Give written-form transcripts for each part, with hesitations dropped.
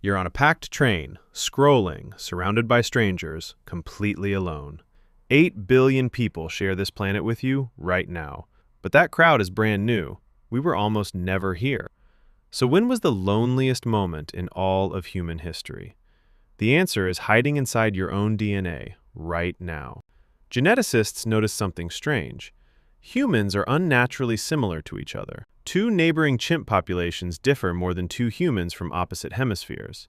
You're on a packed train, scrolling, surrounded by strangers, completely alone. 8 billion people share this planet with you right now. But that crowd is brand new. We were almost never here. So when was the loneliest moment in all of human history? The answer is hiding inside your own DNA right now. Geneticists noticed something strange. Humans are unnaturally similar to each other. Two neighboring chimp populations differ more than two humans from opposite hemispheres.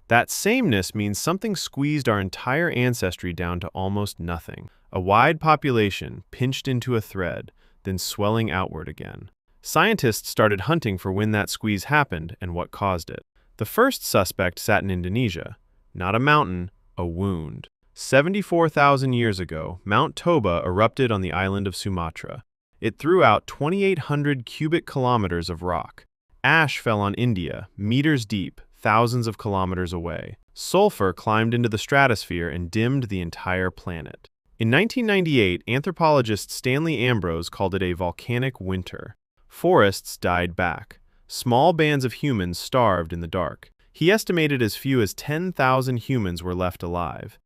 That sameness means something squeezed our entire ancestry down to almost nothing. A wide population pinched into a thread, then swelling outward again. Scientists started hunting for when that squeeze happened and what caused it. The first suspect sat in Indonesia. Not a mountain, a wound. 74,000 years ago, Mount Toba erupted on the island of Sumatra. It threw out 2,800 cubic kilometers of rock. Ash fell on India, meters deep, thousands of kilometers away. Sulfur climbed into the stratosphere and dimmed the entire planet. In 1998, anthropologist Stanley Ambrose called it a volcanic winter. Forests died back. Small bands of humans starved in the dark. He estimated as few as 10,000 humans were left alive.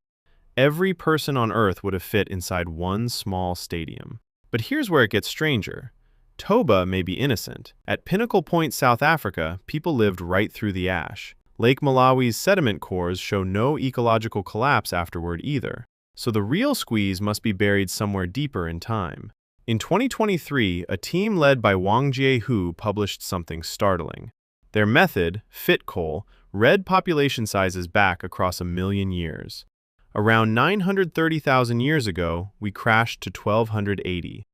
Every person on Earth would have fit inside one small stadium. But here's where it gets stranger. Toba may be innocent. At Pinnacle Point, South Africa, people lived right through the ash. Lake Malawi's sediment cores show no ecological collapse afterward either. So the real squeeze must be buried somewhere deeper in time. In 2023, a team led by Wang Jie-hu published something startling. Their method, FitCol, read population sizes back across 1 million years. Around 930,000 years ago, we crashed to 1280.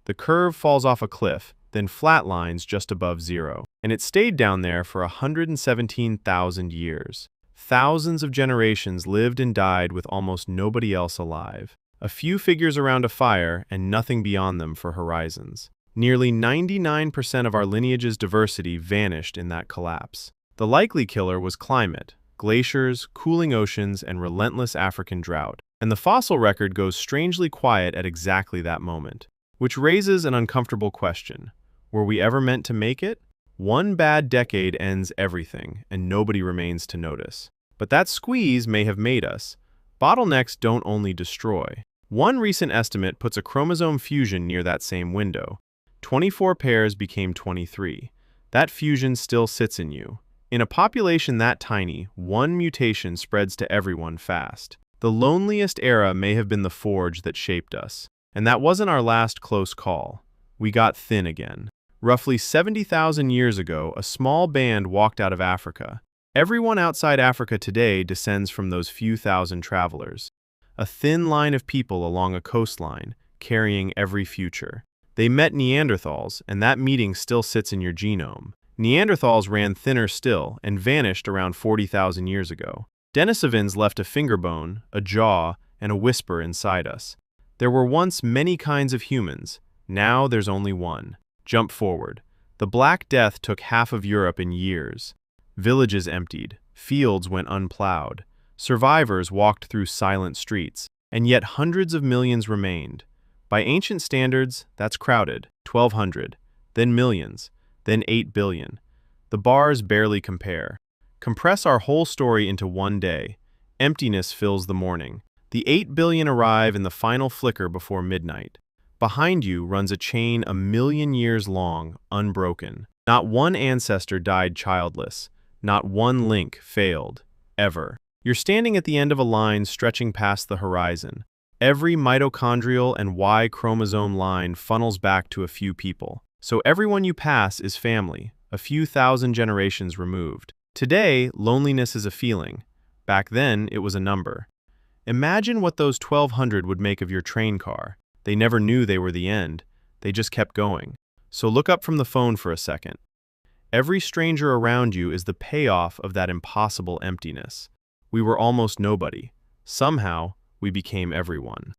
The curve falls off a cliff, then flatlines just above zero. And it stayed down there for 117,000 years. Thousands of generations lived and died with almost nobody else alive. A few figures around a fire and nothing beyond them for horizons. Nearly 99% of our lineage's diversity vanished in that collapse. The likely killer was climate. Glaciers, cooling oceans, and relentless African drought. And the fossil record goes strangely quiet at exactly that moment. Which raises an uncomfortable question. Were we ever meant to make it? One bad decade ends everything, and nobody remains to notice. But that squeeze may have made us. Bottlenecks don't only destroy. One recent estimate puts a chromosome fusion near that same window. 24 pairs became 23. That fusion still sits in you. In a population that tiny, one mutation spreads to everyone fast. The loneliest era may have been the forge that shaped us. And that wasn't our last close call. We got thin again. Roughly 70,000 years ago, a small band walked out of Africa. Everyone outside Africa today descends from those few thousand travelers. A thin line of people along a coastline, carrying every future. They met Neanderthals, and that meeting still sits in your genome. Neanderthals ran thinner still and vanished around 40,000 years ago. Denisovans left a finger bone, a jaw, and a whisper inside us. There were once many kinds of humans. Now there's only one. Jump forward. The Black Death took half of Europe in years. Villages emptied. Fields went unplowed. Survivors walked through silent streets. And yet hundreds of millions remained. By ancient standards, that's crowded. 1,200. Then millions. Then 8 billion. The bars barely compare. Compress our whole story into one day. Emptiness fills the morning. The 8 billion arrive in the final flicker before midnight. Behind you runs a chain 1 million years long, unbroken. Not one ancestor died childless. Not one link failed. Ever. You're standing at the end of a line stretching past the horizon. Every mitochondrial and Y chromosome line funnels back to a few people. So everyone you pass is family, a few thousand generations removed. Today, loneliness is a feeling. Back then, it was a number. Imagine what those 1,200 would make of your train car. They never knew they were the end. They just kept going. So look up from the phone for a second. Every stranger around you is the payoff of that impossible emptiness. We were almost nobody. Somehow, we became everyone.